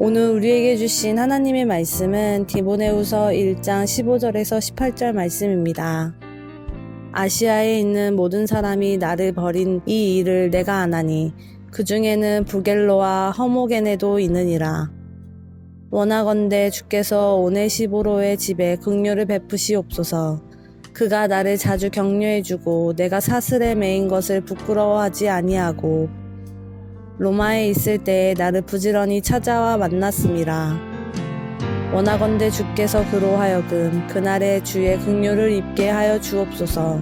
오늘 우리에게 주신 하나님의 말씀은 디모데후서 1장 15절에서 18절 말씀입니다. 아시아에 있는 모든 사람이 나를 버린 이 일을 내가 아나니 그 중에는 부겔로와 허모게네도 있느니라. 원하건대 주께서 오네시보로의 집에 긍휼을 베푸시옵소서. 그가 나를 자주 격려해주고 내가 사슬에 매인 것을 부끄러워하지 아니하고 로마에 있을 때에 나를 부지런히 찾아와 만났음이라. 원하건대 주께서 그로 하여금 그날의 주의 긍휼을 입게 하여 주옵소서.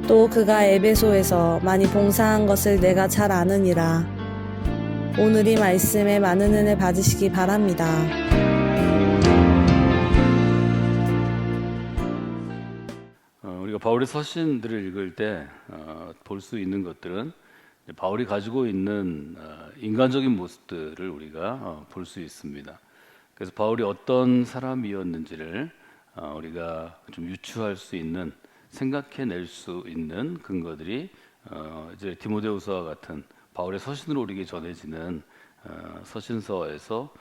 또 그가 에베소에서 많이 봉사한 것을 내가 잘 아느니라. 오늘 이 말씀에 많은 은혜 받으시기 바랍니다. 우리가 바울의 서신들을 읽을 때 볼 수 있는 것들은 바울이 가지고 있는 인간적인 모습들을 우리가 볼 수 있습니다. 그래서 바울이 어떤 사람이었는지를 우리가 좀 유추할 수 있는, 생각해낼 수 있는 근거들이 이제 디모데후서와 같은 바울의 서신으로 우리에게 전해지는 서신서에서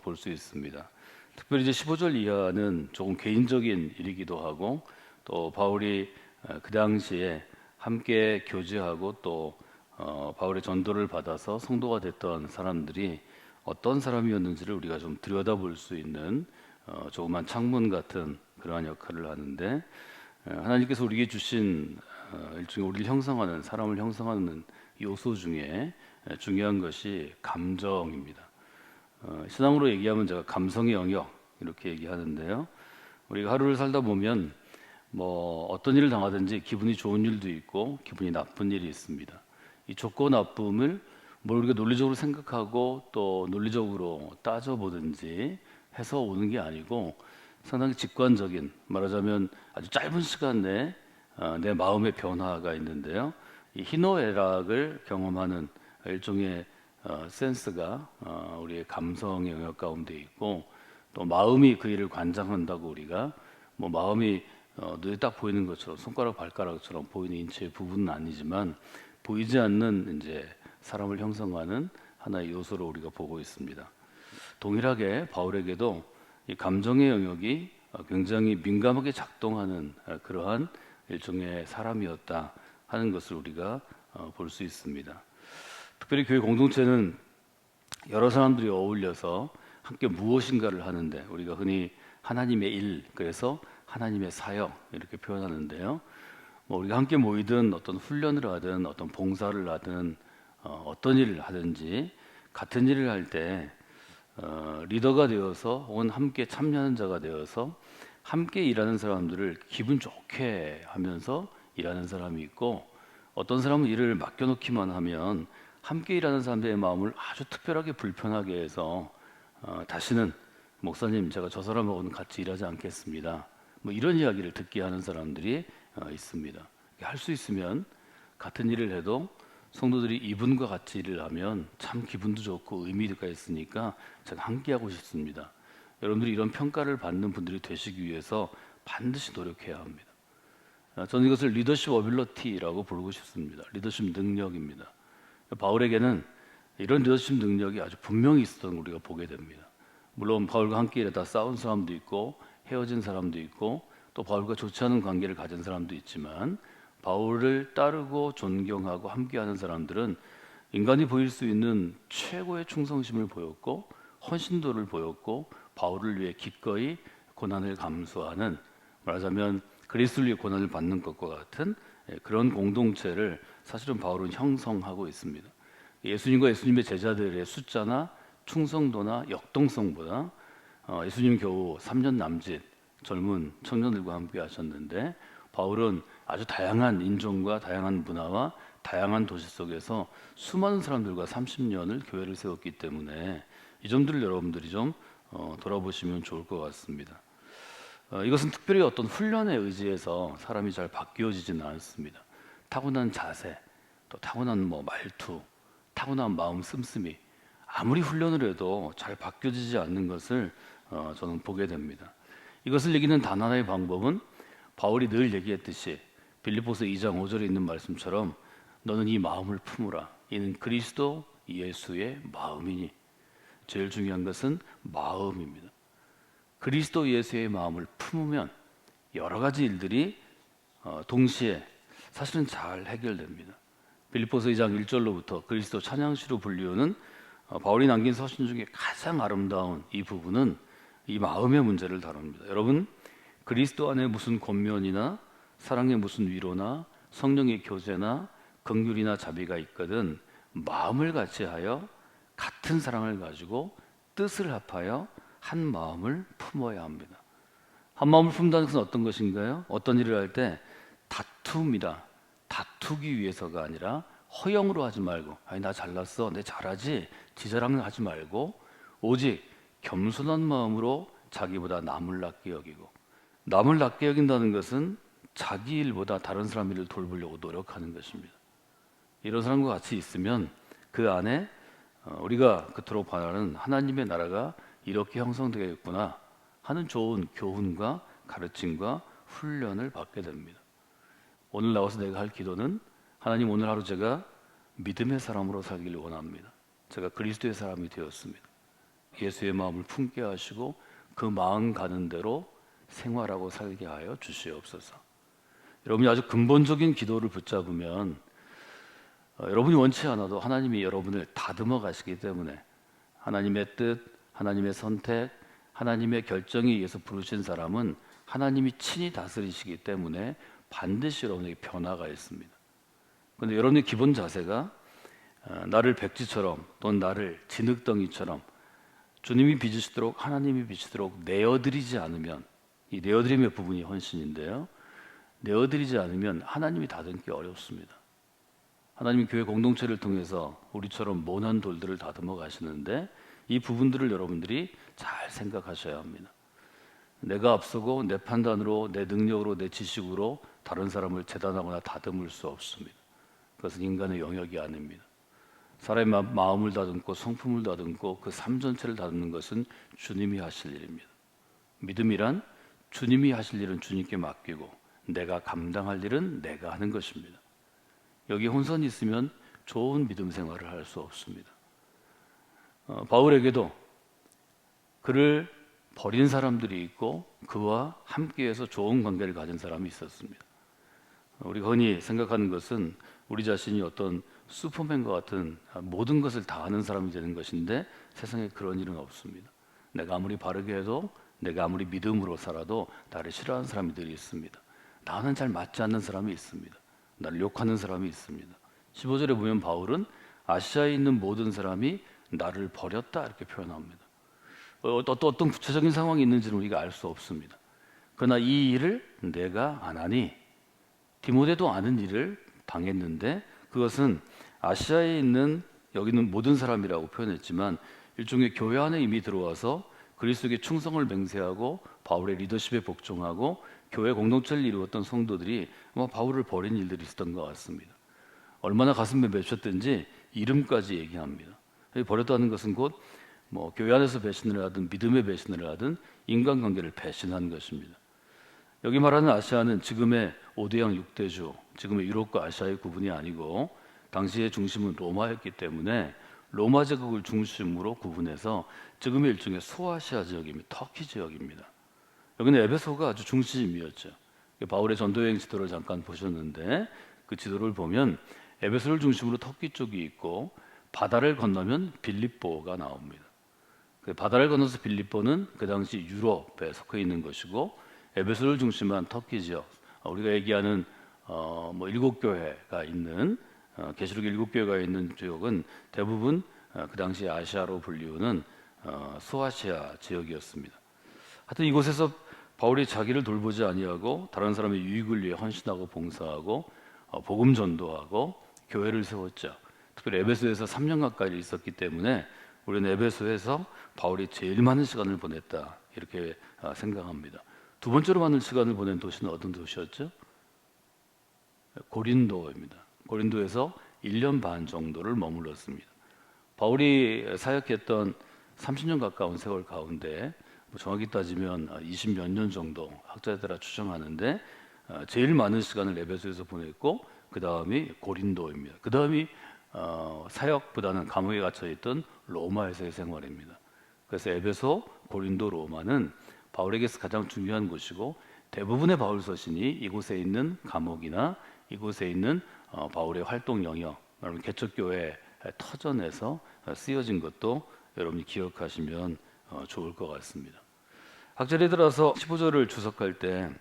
볼 수 있습니다. 특별히 이제 15절 이하는 조금 개인적인 일이기도 하고, 또 바울이 그 당시에 함께 교제하고 또 바울의 전도를 받아서 성도가 됐던 사람들이 어떤 사람이었는지를 우리가 좀 들여다볼 수 있는 조그만 창문 같은 그러한 역할을 하는데, 하나님께서 우리에게 주신 일종의 우리를 형성하는, 사람을 형성하는 요소 중에 중요한 것이 감정입니다. 신앙으로 얘기하면 제가 감성의 영역 이렇게 얘기하는데요. 우리가 하루를 살다 보면 뭐 어떤 일을 당하든지 기분이 좋은 일도 있고 기분이 나쁜 일이 있습니다. 이 좋고 나쁨을 뭘 우리가 논리적으로 생각하고 또 논리적으로 따져보든지 해서 오는 게 아니고 상당히 직관적인, 말하자면 아주 짧은 시간 내에 내 마음의 변화가 있는데요. 이 희노애락을 경험하는 일종의 센스가 우리의 감성의 영역 가운데 있고, 또 마음이 그 일을 관장한다고 우리가 뭐 마음이 눈에 딱 보이는 것처럼 손가락 발가락처럼 보이는 인체의 부분은 아니지만 보이지 않는 이제 사람을 형성하는 하나의 요소로 우리가 보고 있습니다. 동일하게 바울에게도 이 감정의 영역이 굉장히 민감하게 작동하는 그러한 일종의 사람이었다 하는 것을 우리가 볼 수 있습니다. 특별히 교회 공동체는 여러 사람들이 어울려서 함께 무엇인가를 하는데, 우리가 흔히 하나님의 일, 그래서 하나님의 사역 이렇게 표현하는데요. 뭐 우리가 함께 모이든 어떤 훈련을 하든 어떤 봉사를 하든 어떤 일을 하든지 같은 일을 할 때 리더가 되어서 혹은 함께 참여하는 자가 되어서 함께 일하는 사람들을 기분 좋게 하면서 일하는 사람이 있고, 어떤 사람은 일을 맡겨놓기만 하면 함께 일하는 사람들의 마음을 아주 특별하게 불편하게 해서 다시는 목사님 제가 저 사람하고는 같이 일하지 않겠습니다, 뭐 이런 이야기를 듣게 하는 사람들이 있습니다. 할 수 있으면 같은 일을 해도 성도들이 이분과 같이 일을 하면 참 기분도 좋고 의미가 있으니까 제가 함께 하고 싶습니다. 여러분들이 이런 평가를 받는 분들이 되시기 위해서 반드시 노력해야 합니다. 저는 이것을 리더십 어빌러티라고 부르고 싶습니다. 리더십 능력입니다. 바울에게는 이런 리더십 능력이 아주 분명히 있었던 걸 우리가 보게 됩니다. 물론 바울과 함께 일하다 싸운 사람도 있고 헤어진 사람도 있고 또 바울과 좋지 않은 관계를 가진 사람도 있지만, 바울을 따르고 존경하고 함께하는 사람들은 인간이 보일 수 있는 최고의 충성심을 보였고 헌신도를 보였고, 바울을 위해 기꺼이 고난을 감수하는, 말하자면 그리스도를 위해 고난을 받는 것과 같은 그런 공동체를 사실은 바울은 형성하고 있습니다. 예수님과 예수님의 제자들의 숫자나 충성도나 역동성보다 예수님 겨우 3년 남짓 젊은 청년들과 함께 하셨는데, 바울은 아주 다양한 인종과 다양한 문화와 다양한 도시 속에서 수많은 사람들과 30년을 교회를 세웠기 때문에 이 점들을 여러분들이 좀 돌아보시면 좋을 것 같습니다. 이것은 특별히 어떤 훈련에 의지해서 사람이 잘 바뀌어지지는 않습니다. 타고난 자세, 또 타고난 말투, 타고난 마음 씀씀이 아무리 훈련을 해도 잘 바뀌어지지 않는 것을 저는 보게 됩니다. 이것을 이기는 단 하나의 방법은 바울이 늘 얘기했듯이 빌립보서 2장 5절에 있는 말씀처럼 너는 이 마음을 품으라. 이는 그리스도 예수의 마음이니. 제일 중요한 것은 마음입니다. 그리스도 예수의 마음을 품으면 여러 가지 일들이 동시에 사실은 잘 해결됩니다. 빌립보서 2장 1절로부터 그리스도 찬양시로 불리우는 바울이 남긴 서신 중에 가장 아름다운 이 부분은 이 마음의 문제를 다룹니다. 여러분, 그리스도 안에 무슨 권면이나 사랑의 무슨 위로나 성령의 교제나 긍휼이나 자비가 있거든 마음을 같이하여 같은 사랑을 가지고 뜻을 합하여 한 마음을 품어야 합니다. 한 마음을 품다는 것은 어떤 것인가요? 어떤 일을 할 때 다툼이다. 다투기 위해서가 아니라 허영으로 하지 말고 아니 나 잘났어 내 잘하지 지자랑을 하지 말고 오직 겸손한 마음으로 자기보다 남을 낮게 여기고 남을 낮게 여긴다는 것은 자기 일보다 다른 사람 일을 돌보려고 노력하는 것입니다. 이런 사람과 같이 있으면 그 안에 우리가 그토록 바라는 하나님의 나라가 이렇게 형성되겠구나 하는 좋은 교훈과 가르침과 훈련을 받게 됩니다. 오늘 나와서 내가 할 기도는 하나님 오늘 하루 제가 믿음의 사람으로 살기를 원합니다. 제가 그리스도의 사람이 되었습니다. 예수의 마음을 품게 하시고 그 마음 가는 대로 생활하고 살게 하여 주시옵소서. 여러분이 아주 근본적인 기도를 붙잡으면 여러분이 원치 않아도 하나님이 여러분을 다듬어 가시기 때문에 하나님의 뜻, 하나님의 선택, 하나님의 결정에 의해서 부르신 사람은 하나님이 친히 다스리시기 때문에 반드시 여러분에게 변화가 있습니다. 그런데 여러분의 기본 자세가 나를 백지처럼 또는 나를 진흙덩이처럼 주님이 빚으시도록 하나님이 빚으시도록 내어드리지 않으면 이 내어드림의 부분이 헌신인데요. 내어드리지 않으면 하나님이 다듬기 어렵습니다. 하나님이 교회 공동체를 통해서 우리처럼 모난 돌들을 다듬어 가시는데 이 부분들을 여러분들이 잘 생각하셔야 합니다. 내가 앞서고 내 판단으로 내 능력으로 내 지식으로 다른 사람을 재단하거나 다듬을 수 없습니다. 그것은 인간의 영역이 아닙니다. 사람의 마음을 다듬고 성품을 다듬고 그 삶 전체를 다듬는 것은 주님이 하실 일입니다. 믿음이란 주님이 하실 일은 주님께 맡기고 내가 감당할 일은 내가 하는 것입니다. 여기 혼선이 있으면 좋은 믿음 생활을 할 수 없습니다. 바울에게도 그를 버린 사람들이 있고 그와 함께해서 좋은 관계를 가진 사람이 있었습니다. 우리가 흔히 생각하는 것은 우리 자신이 어떤 슈퍼맨과 같은 모든 것을 다 아는 사람이 되는 것인데 세상에 그런 일은 없습니다. 내가 아무리 바르게 해도 내가 아무리 믿음으로 살아도 나를 싫어하는 사람들이 있습니다. 나는 잘 맞지 않는 사람이 있습니다. 나를 욕하는 사람이 있습니다. 15절에 보면 바울은 아시아에 있는 모든 사람이 나를 버렸다 이렇게 표현합니다. 어떤 구체적인 상황이 있는지는 우리가 알 수 없습니다. 그러나 이 일을 내가 안 하니 디모데도 아는 일을 당했는데 그것은 아시아에 있는 여기는 모든 사람이라고 표현했지만 일종의 교회 안에 이미 들어와서 그리스도에게 충성을 맹세하고 바울의 리더십에 복종하고 교회 공동체를 이루었던 성도들이 아마 바울을 버린 일들이 있었던 것 같습니다. 얼마나 가슴에 맺혔든지 이름까지 얘기합니다. 버렸다는 것은 곧 교회 안에서 배신을 하든 믿음의 배신을 하든 인간관계를 배신한 것입니다. 여기 말하는 아시아는 지금의 5대양 6대주, 지금의 유럽과 아시아의 구분이 아니고 당시의 중심은 로마였기 때문에 로마 제국을 중심으로 구분해서 지금의 일종의 소아시아 지역입니다. 터키 지역입니다. 여기는 에베소가 아주 중심이었죠. 바울의 전도여행 지도를 잠깐 보셨는데 그 지도를 보면 에베소를 중심으로 터키 쪽이 있고 바다를 건너면 빌립보가 나옵니다. 그 바다를 건너서 빌립보는 그 당시 유럽에 속해 있는 것이고 에베소를 중심한 터키 지역, 우리가 얘기하는 7교회가 있는 계시록 7교회가 있는 지역은 대부분 그 당시 아시아로 불리우는 소아시아 지역이었습니다. 하여튼 이곳에서 바울이 자기를 돌보지 아니하고 다른 사람의 유익을 위해 헌신하고 봉사하고 복음 전도하고 교회를 세웠죠. 특별히 에베소에서 3년 가까이 있었기 때문에 우리는 에베소에서 바울이 제일 많은 시간을 보냈다 이렇게 생각합니다. 두 번째로 많은 시간을 보낸 도시는 어떤 도시였죠? 고린도입니다. 고린도에서 1년 반 정도를 머물렀습니다. 바울이 사역했던 30년 가까운 세월 가운데 정확히 따지면 20몇 년 정도 학자들아 추정하는데 제일 많은 시간을 에베소에서 보냈고 그 다음이 고린도입니다. 그 다음이 사역보다는 감옥에 갇혀있던 로마에서의 생활입니다. 그래서 에베소, 고린도, 로마는 바울에게서 가장 중요한 곳이고 대부분의 바울 서신이 이곳에 있는 감옥이나 이곳에 있는 바울의 활동 영역, 여러분 개척교회 터전에서 쓰여진 것도 여러분이 기억하시면 좋을 것 같습니다. 학절에 들어서 15절을 주석할 때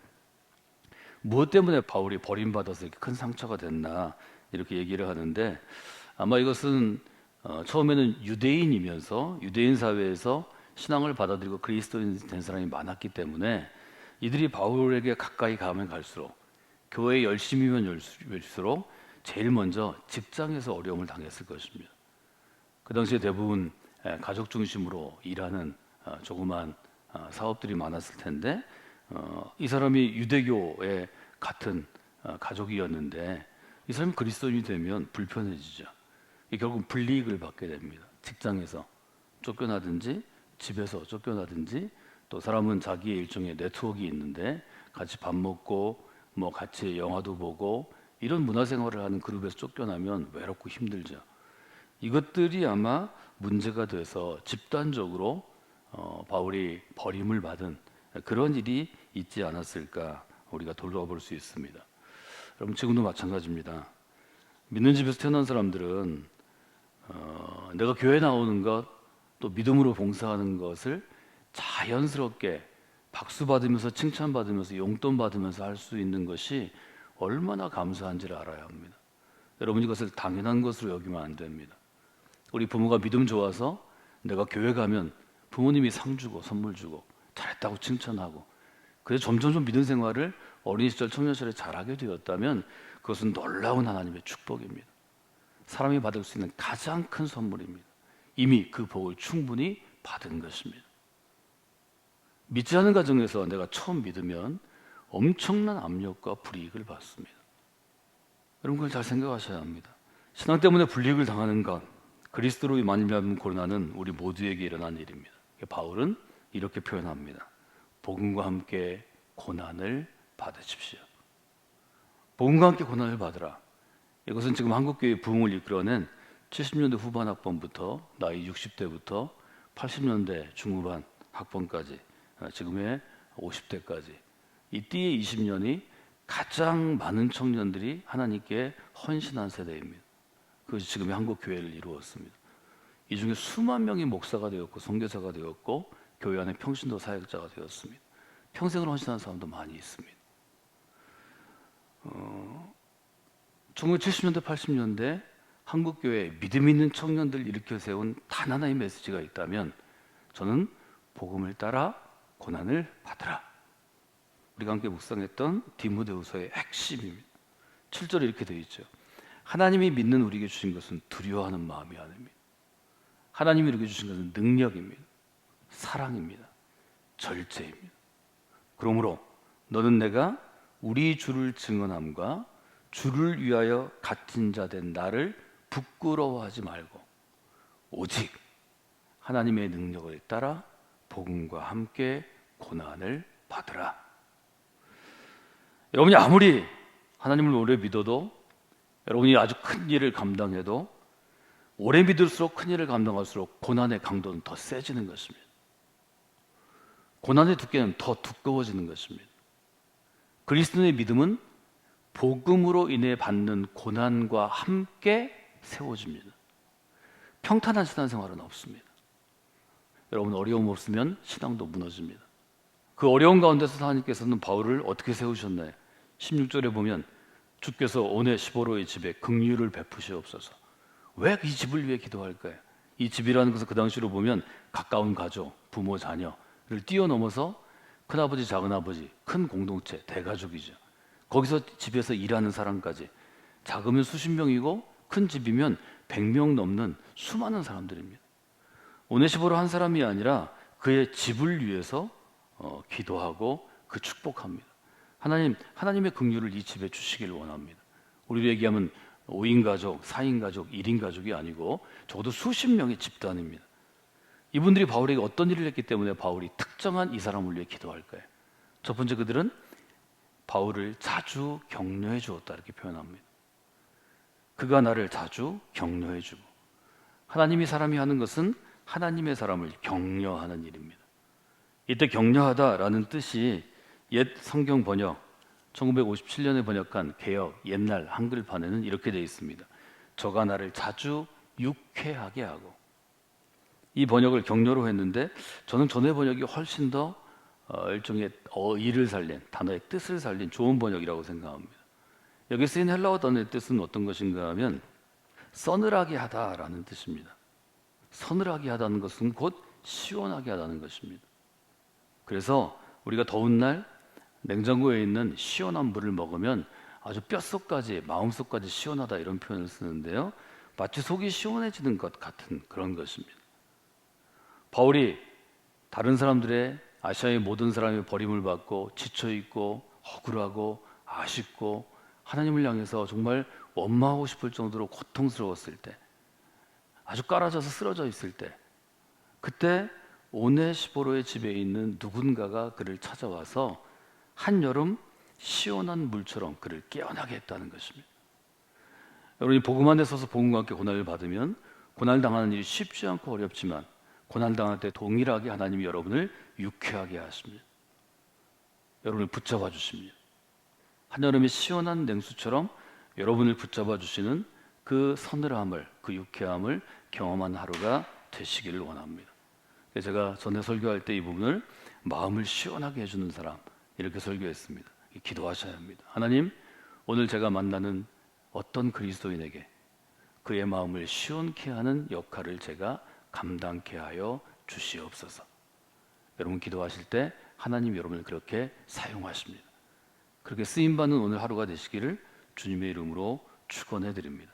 무엇 때문에 바울이 버림받아서 이렇게 큰 상처가 됐나 이렇게 얘기를 하는데, 아마 이것은 처음에는 유대인이면서 유대인 사회에서 신앙을 받아들이고 그리스도인 된 사람이 많았기 때문에 이들이 바울에게 가까이 가면 갈수록, 교회에 열심히면 열수록 제일 먼저 직장에서 어려움을 당했을 것입니다. 그 당시에 대부분 가족 중심으로 일하는 조그만 사업들이 많았을 텐데, 이 사람이 유대교의 같은 가족이었는데 이 사람이 그리스도인이 되면 불편해지죠. 결국 불이익을 받게 됩니다. 직장에서 쫓겨나든지 집에서 쫓겨나든지, 또 사람은 자기의 일종의 네트워크가 있는데 같이 밥 먹고 뭐 같이 영화도 보고 이런 문화생활을 하는 그룹에서 쫓겨나면 외롭고 힘들죠. 이것들이 아마 문제가 돼서 집단적으로 바울이 버림을 받은 그런 일이 있지 않았을까 우리가 돌아볼 수 있습니다. 여러분 지금도 마찬가지입니다. 믿는 집에서 태어난 사람들은 내가 교회 나오는 것, 또 믿음으로 봉사하는 것을 자연스럽게 박수 받으면서 칭찬받으면서 용돈 받으면서 할 수 있는 것이 얼마나 감사한지를 알아야 합니다. 여러분 이것을 당연한 것으로 여기면 안 됩니다. 우리 부모가 믿음 좋아서 내가 교회 가면 부모님이 상 주고 선물 주고 잘했다고 칭찬하고, 그래서 점점 믿음 생활을 어린 시절 청년 시절에 잘하게 되었다면 그것은 놀라운 하나님의 축복입니다. 사람이 받을 수 있는 가장 큰 선물입니다. 이미 그 복을 충분히 받은 것입니다. 믿지 않은 가정에서 내가 처음 믿으면 엄청난 압력과 불이익을 받습니다. 여러분 그걸 잘 생각하셔야 합니다. 신앙 때문에 불이익을 당하는 것, 그리스도로 말미암은 고난은 우리 모두에게 일어난 일입니다. 바울은 이렇게 표현합니다. 복음과 함께 고난을 받으십시오. 복음과 함께 고난을 받으라. 이것은 지금 한국교회 부흥을 이끌어낸 70년대 후반 학번부터 나이 60대부터 80년대 중후반 학번까지 지금의 50대까지 이 띠의 20년이 가장 많은 청년들이 하나님께 헌신한 세대입니다. 그것이 지금의 한국교회를 이루었습니다. 이 중에 수만 명이 목사가 되었고 선교사가 되었고 교회 안에 평신도 사역자가 되었습니다. 평생을 헌신한 사람도 많이 있습니다. 1970년대 80년대 한국교회에 믿음 있는 청년들 일으켜 세운 단 하나의 메시지가 있다면 저는 복음을 따라 고난을 받으라. 우리가 함께 묵상했던 디모데후서의 핵심입니다. 7절에 이렇게 되어 있죠. 하나님이 믿는 우리에게 주신 것은 두려워하는 마음이 아닙니다. 하나님이 우리에게 주신 것은 능력입니다. 사랑입니다. 절제입니다. 그러므로 너는 내가 우리 주를 증언함과 주를 위하여 갇힌 자 된 나를 부끄러워하지 말고 오직 하나님의 능력을 따라 복음과 함께 고난을 받으라. 여러분이 아무리 하나님을 오래 믿어도, 여러분이 아주 큰 일을 감당해도 오래 믿을수록 큰 일을 감당할수록 고난의 강도는 더 세지는 것입니다. 고난의 두께는 더 두꺼워지는 것입니다. 그리스도의 믿음은 복음으로 인해 받는 고난과 함께 세워집니다. 평탄한 신앙생활은 없습니다. 여러분 어려움 없으면 신앙도 무너집니다. 그 어려운 가운데서 하나님께서는 바울을 어떻게 세우셨나요? 16절에 보면 주께서 오네시보로의 집에 긍휼을 베푸시옵소서. 왜 이 집을 위해 기도할까요? 이 집이라는 것은 그 당시로 보면 가까운 가족, 부모, 자녀를 뛰어넘어서 큰아버지, 작은아버지, 큰 공동체, 대가족이죠. 거기서 집에서 일하는 사람까지 작으면 수십 명이고 큰 집이면 100명 넘는 수많은 사람들입니다. 오네시보로 한 사람이 아니라 그의 집을 위해서 기도하고 그 축복합니다. 하나님의 긍휼을 이 집에 주시길 원합니다. 우리로 얘기하면 5인 가족, 4인 가족, 1인 가족이 아니고 적어도 수십 명의 집단입니다. 이분들이 바울에게 어떤 일을 했기 때문에 바울이 특정한 이 사람을 위해 기도할까요? 첫 번째, 그들은 바울을 자주 격려해 주었다 이렇게 표현합니다. 그가 나를 자주 격려해 주고, 하나님이 사람이 하는 것은 하나님의 사람을 격려하는 일입니다. 이때 격려하다라는 뜻이 옛 성경 번역 1957년에 번역한 개역 옛날 한글판에는 이렇게 되어 있습니다. 저가 나를 자주 유쾌하게 하고. 이 번역을 격려로 했는데 저는 전에 번역이 훨씬 더 일종의 의를 살린, 단어의 뜻을 살린 좋은 번역이라고 생각합니다. 여기 쓰인 헬라어 단어의 뜻은 어떤 것인가 하면 서늘하게 하다라는 뜻입니다. 서늘하게 하다는 것은 곧 시원하게 하다는 것입니다. 그래서 우리가 더운 날 냉장고에 있는 시원한 물을 먹으면 아주 뼛속까지, 마음속까지 시원하다 이런 표현을 쓰는데요. 마치 속이 시원해지는 것 같은 그런 것입니다. 바울이 다른 사람들의 아시아의 모든 사람의 버림을 받고 지쳐있고 억울하고 아쉽고 하나님을 향해서 정말 원망하고 싶을 정도로 고통스러웠을 때, 아주 깔아져서 쓰러져 있을 때, 그때 오네시포로의 집에 있는 누군가가 그를 찾아와서 한여름 시원한 물처럼 그를 깨어나게 했다는 것입니다. 여러분이 복음 안에 서서 복음과 함께 고난을 받으면 고난당하는 일이 쉽지 않고 어렵지만 고난당할 때 동일하게 하나님이 여러분을 유쾌하게 하십니다. 여러분을 붙잡아 주십니다. 한여름의 시원한 냉수처럼 여러분을 붙잡아 주시는 그 서늘함을, 그 유쾌함을 경험한 하루가 되시기를 원합니다. 제가 전에 설교할 때 이 부분을 마음을 시원하게 해주는 사람 이렇게 설교했습니다. 기도하셔야 합니다. 하나님, 오늘 제가 만나는 어떤 그리스도인에게 그의 마음을 시원케 하는 역할을 제가 감당케 하여 주시옵소서. 여러분 기도하실 때 하나님 여러분을 그렇게 사용하십니다. 그렇게 쓰임받는 오늘 하루가 되시기를 주님의 이름으로 축원해 드립니다.